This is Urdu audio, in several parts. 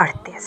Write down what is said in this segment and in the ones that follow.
38।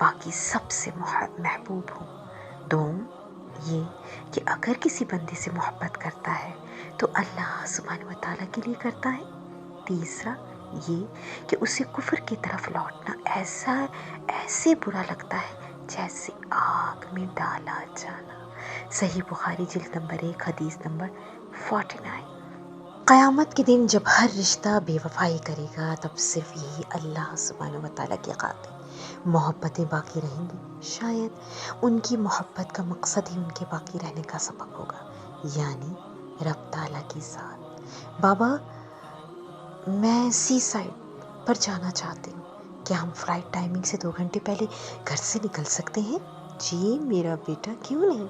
باقی سب سے محبوب ہوں۔ دوم یہ کہ اگر کسی بندے سے محبت کرتا ہے تو اللہ سبحانہ و تعالیٰ کے لیے کرتا ہے۔ تیسرا یہ کہ اسے کفر کی طرف لوٹنا ایسے برا لگتا ہے جیسے آگ میں ڈالا جانا۔ صحیح بخاری جلد نمبر 1 حدیث نمبر 49۔ قیامت کے دن جب ہر رشتہ بے وفائی کرے گا تب صرف یہی اللہ سبحانہ و تعالیٰ کی خاطر محبتیں باقی رہیں گی۔ شاید ان کی محبت کا مقصد ہی ان کے باقی رہنے کا سبب ہوگا، یعنی رب تعالیٰ کی ذات۔ بابا میں سی سائڈ پر جانا چاہتی ہوں، کیا ہم فلائٹ ٹائمنگ سے 2 گھنٹے پہلے گھر سے نکل سکتے ہیں؟ جی میرا بیٹا کیوں نہیں۔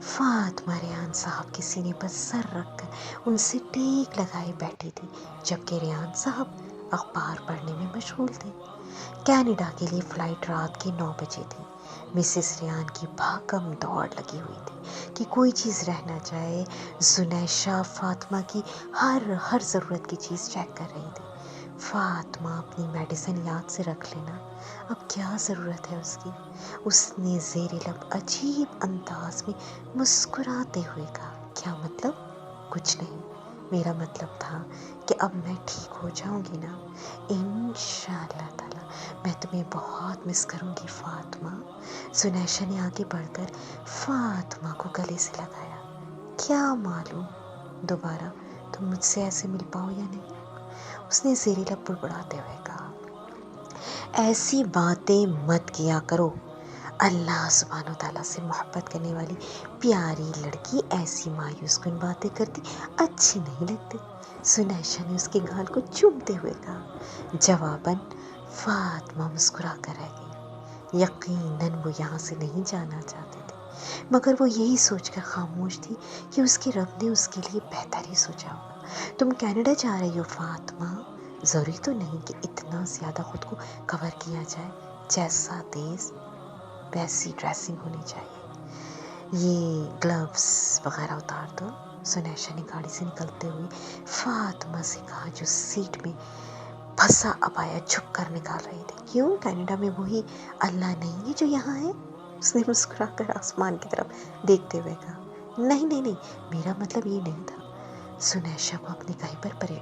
فاطمہ ریحان صاحب کے سینے پر سر رکھ کر ان سے ٹیک لگائے بیٹھی تھی، جبکہ ریحان صاحب اخبار پڑھنے میں مشغول تھے۔ کینیڈا کے لیے فلائٹ رات کے 9 بجے تھی۔ مسز ریحان کی بھاگم دوڑ لگی ہوئی تھی کہ کوئی چیز رہ نہ جائے۔ زنیشہ فاطمہ کی ہر ضرورت کی چیز چیک کر رہی تھی۔ فاطمہ اپنی میڈیسن یاد سے رکھ لینا، اب کیا ضرورت ہے اس کی؟ اس نے زیر لب عجیب انداز میں مسکراتے ہوئے کہا، کیا مطلب؟ کچھ نہیں، میرا مطلب تھا کہ اب میں ٹھیک ہو جاؤں گی نا، انشاءاللہ تعالی میں تمہیں بہت مس کروں گی فاطمہ۔ زنیشہ نے آگے بڑھ کر فاطمہ کو گلے سے لگایا۔ کیا معلوم دوبارہ تم مجھ سے ایسے مل پاؤ یا نہیں؟ اس نے زیر لب بڑبڑاتے ہوئے کہا، ایسی باتیں مت کیا کرو۔ اللہ سبحانہ تعالیٰ سے محبت کرنے والی پیاری لڑکی ایسی مایوس کن باتیں کرتی اچھی نہیں لگتی۔ زنیشہ نے اس کے گال کو چومتے ہوئے کہا۔ جواباً فاطمہ مسکرا کر رہ گئی۔ یقیناً وہ یہاں سے نہیں جانا چاہتے تھے، مگر وہ یہی سوچ کر خاموش تھی کہ اس کے رب نے اس کے لیے بہتر ہی سوچا ہوگا۔ تم کینیڈا جا رہی ہو فاطمہ؟ ضروری تو نہیں کہ اتنا زیادہ خود کو کور کیا جائے، جیسا دیس ویسی ڈریسنگ ہونی چاہیے۔ یہ گلوز وغیرہ اتار دو۔ زنیشہ نے گاڑی سے نکلتے ہوئے فاطمہ سے کہا، جو سیٹ میں پھنسا عبایا جھک کر نکال رہی تھی۔ کیوں، کینیڈا میں وہی اللہ نہیں ہے جو یہاں ہے؟ اس نے مسکرا کر آسمان کی طرف دیکھتے ہوئے کہا، نہیں، میرا مطلب یہ نہیں تھا۔ زنیشہ کو اپنے کہے پر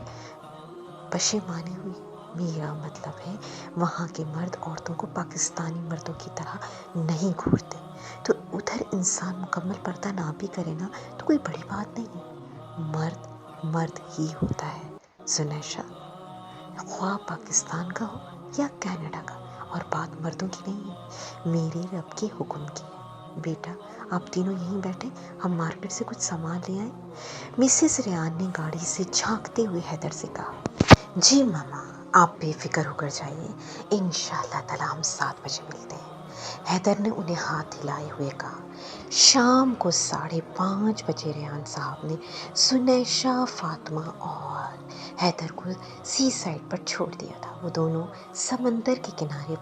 پشیمانی ہوئی۔ میرا مطلب ہے وہاں کے مرد عورتوں کو پاکستانی مردوں کی طرح نہیں گھورتے، تو ادھر انسان مکمل پردہ نہ بھی کرے نا تو کوئی بڑی بات نہیں ہے۔ مرد ہی ہوتا ہے زنیشہ، خواہ پاکستان کا ہو یا کینیڈا کا، اور بات مردوں کی نہیں ہے، میرے رب کے حکم کی ہے۔ بیٹا آپ تینوں یہیں بیٹھے، ہم مارکیٹ سے کچھ سامان لے آئیں۔ مسز ریحان نے گاڑی سے جھانکتے ہوئے حیدر سے کہا، جی ماما آپ بے فکر ہو کر جائیے، انشاءاللہ تعالی ہم 7 بجے ملتے ہیں۔ حیدر نے انہیں ہاتھ ہلائے ہوئے کہا۔ شام کو 5:30 بجے ریحان صاحب نے زنیشہ، فاطمہ اور حیدر کو سی سائڈ پر چھوڑ دیا تھا۔ وہ دونوں سمندر کے کنارے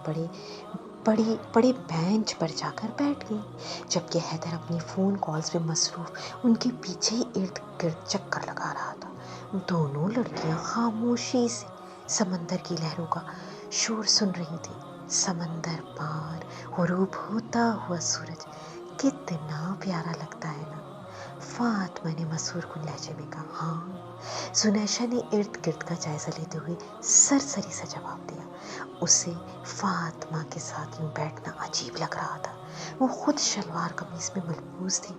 پڑے بینچ پر جا کر بیٹھ گئے، جبکہ حیدر اپنی فون کالز پہ مصروف ان کے پیچھے ہی ارد گرد چکر لگا رہا تھا۔ دونوں لڑکیاں خاموشی سے سمندر کی لہروں کا شور سن رہی تھی۔ سمندر پار غروب ہوتا ہوا سورج کتنا پیارا لگتا ہے نا، فاطمہ نے مسحور کن لہجے میں کہا۔ ہاں، زنیشہ نے ارد گرد کا جائزہ لیتے ہوئے سرسری سا جواب دیا۔ اسے فاطمہ کے ساتھ یوں بیٹھنا عجیب لگ رہا تھا۔ وہ خود شلوار قمیص میں ملبوس تھی،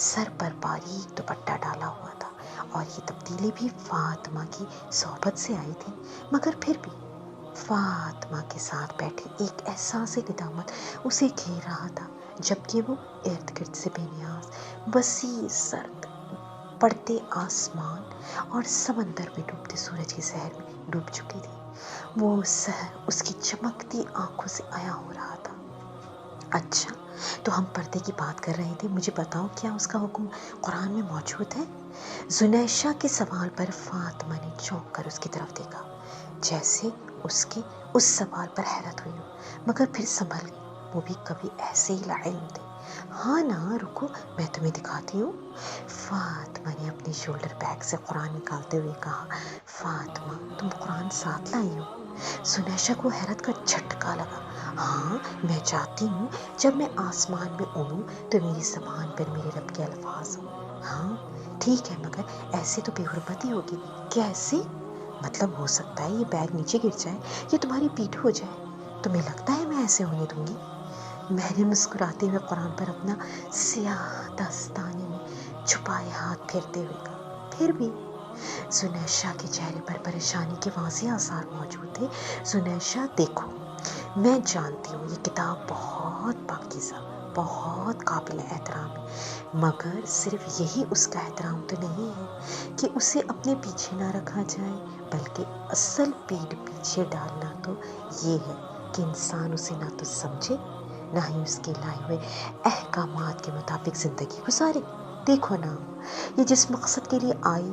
سر پر باریک دوپٹہ ڈالا ہوا تھا، اور یہ تبدیلی بھی فاطمہ کی صحبت سے آئی تھی، مگر پھر بھی فاطمہ کے ساتھ بیٹھے ایک احساس ندامت اسے گھیر رہا تھا، جبکہ وہ ارد گرد سے بے نیاز وسیع سرد پڑتے آسمان اور سمندر میں ڈوبتے سورج کے سحر میں ڈوب چکی تھی۔ وہ سحر اس کی چمکتی آنکھوں سے عیاں ہو رہا تھا۔ اچھا تو ہم پردے کی بات کر رہے تھے، مجھے بتاؤ کیا اس کا حکم قرآن میں موجود ہے؟ زنیشہ کے سوال پر فاطمہ نے چونک کر اس کی طرف دیکھا، جیسے اس سوال پر حیرت ہوئی ہو، مگر پھر سنبھل گئی۔ وہ بھی کبھی ایسے ہی لاعلم تھے، ہاں نا رکو، میں تمہیں دکھاتی ہوں۔ فاطمہ نے اپنے شولڈر بیگ سے قرآن نکالتے ہوئے کہا، فاطمہ تم قرآن ساتھ لائی ہو؟ سنیشا کو حیرت کا جھٹکا لگا۔ ہاں میں چاہتی ہوں جب میں آسمان میں اڑوں تو میری زبان پر میرے رب کے الفاظ ہوں۔ ہاں ٹھیک ہے، مگر ایسے تو بے حرمتی ہوگی۔ کیسے؟ مطلب ہو سکتا ہے یہ بیگ نیچے گر جائے یا تمہاری پیٹھ ہو جائے۔ تمہیں لگتا ہے میں ایسے ہونے دوں گی؟ میں نے مسکراتے ہوئے قرآن پر اپنا سیاہ دستانے میں چھپائے ہاتھ پھیرتے ہوئے کہا، پھر بھی؟ سنیشا کے چہرے پر پریشانی کے واضح آثار موجود تھے۔ سنیشا دیکھو، میں جانتی ہوں یہ کتاب بہت پاکیزہ، بہت قابل احترام ہے، مگر صرف یہی اس کا احترام تو نہیں ہے کہ اسے اپنے پیچھے نہ رکھا جائے، بلکہ اصل پیٹھ پیچھے ڈالنا تو یہ ہے کہ انسان اسے نہ تو سمجھے نہ ہی اس کے لائے ہوئے احکامات کے مطابق زندگی گزارے۔ دیکھو نا، یہ جس مقصد کے لیے آئی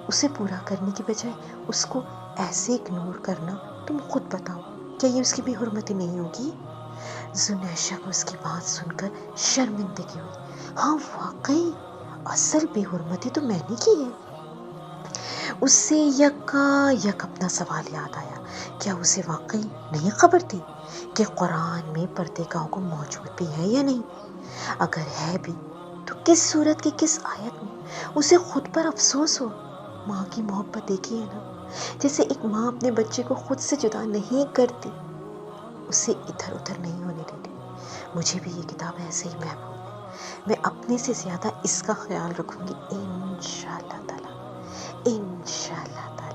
اسے پورا کرنے کی بجائے اس کو ایسے اگنور کرنا، تم خود بتاؤ کیا یہ اس کی بے حرمتی نہیں ہوگی؟ زنیشا کو اس کی بات سن کر شرمندگی ہوئی۔ ہاں واقعی اصل بے حرمتی تو میں نے کی ہے۔ اس سے یک اپنا سوال یاد آیا، کیا اسے واقعی نہیں خبر تھی کہ قرآن میں پردے کا حکم موجود بھی ہے یا نہیں؟ اگر ہے بھی تو کس صورت کی کس آیت میں؟ اسے خود پر افسوس ہو۔ ماں کی محبت دیکھی ہے نا، جیسے ایک ماں اپنے بچے کو خود سے جدا نہیں کرتی، اسے ادھر ادھر نہیں ہونے دیتی۔ مجھے بھی یہ کتاب ایسے ہی محبوب ہے، میں اپنے سے زیادہ اس کا خیال رکھوں گی انشاءاللہ تعالی، انشاءاللہ تعالی۔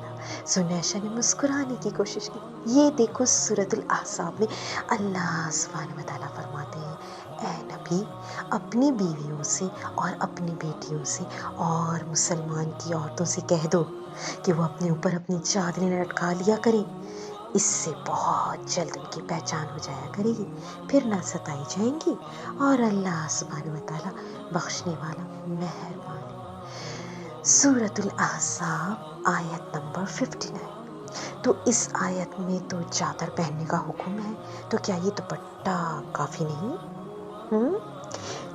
سنیشا نے مسکرانے کی کوشش کی۔ یہ دیکھو سورۃ الاحزاب میں اللہ سبحانہ وتعالیٰ فرماتے ہیں، اے نبی اپنی بیویوں سے اور اپنی بیٹیوں سے اور مسلمان کی عورتوں سے کہہ دو کہ وہ اپنے اوپر اپنی چادریں لٹکا لیا کریں، اس سے بہت جلد ان کی پہچان ہو جایا کرے گی، پھر نہ ستائی جائیں گی، اور اللہ سبحانہ وتعالیٰ بخشنے والا مہربان ہے۔ سورۃ الاحزاب آیت نمبر 59۔ تو اس آیت میں تو چادر پہننے کا حکم ہے، تو کیا یہ دوپٹہ کافی نہیں؟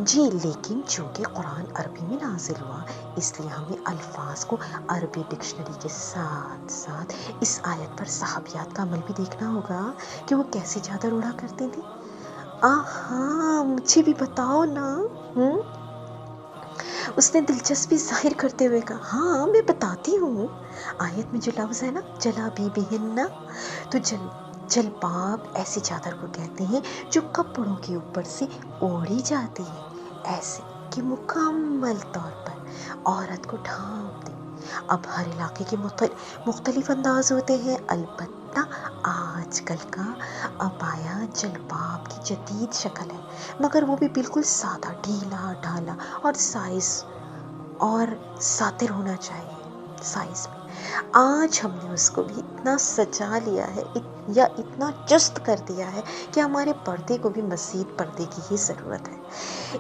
جی لیکن چونکہ قرآن عربی میں نازل ہوا، اس لیے ہمیں الفاظ کو عربی ڈکشنری کے ساتھ ساتھ اس آیت پر صحابیات کا عمل بھی دیکھنا ہوگا کہ وہ کیسی چادر اڑا کرتی تھی۔ ہاں مجھے بھی بتاؤ نا۔ اس نے دلچسپی ظاہر کرتے ہوئے کہا، ہاں میں بتاتی ہوں۔ آیت میں جو لفظ ہے نا جلابیبہن، تو جلباب ایسی چادر کو کہتے ہیں جو کپڑوں کے اوپر سے اوڑھی جاتی ہے، ایسے کہ مکمل طور پر عورت کو ڈھانپ دے۔ اب ہر علاقے کے مختلف انداز ہوتے ہیں، البتہ آج کل کا عبایا جلباب کی جدید شکل ہے، مگر وہ بھی بالکل سادہ، ڈھیلا ڈھالا اور سائز اور ساتر ہونا چاہیے سائز میں۔ آج ہم نے اس کو بھی اتنا سجا لیا ہے یا اتنا چست کر دیا ہے کہ ہمارے پردے کو بھی مزید پردے کی ہی ضرورت ہے۔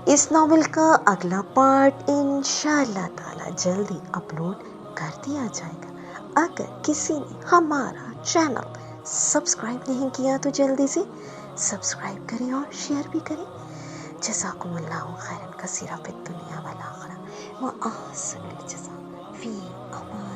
اس ناول کا اگلا پارٹ انشاءاللہ تعالی جلد ہی اپلوڈ کر دیا جائے گا۔ اگر کسی نے ہمارا چینل سبسکرائب نہیں کیا تو جلدی سے سبسکرائب کریں اور شیئر بھی کریں۔ جزاکم اللہ خیرا کثیرا فی الدنیا والآخرہ، وأحسن الجزاء فی امان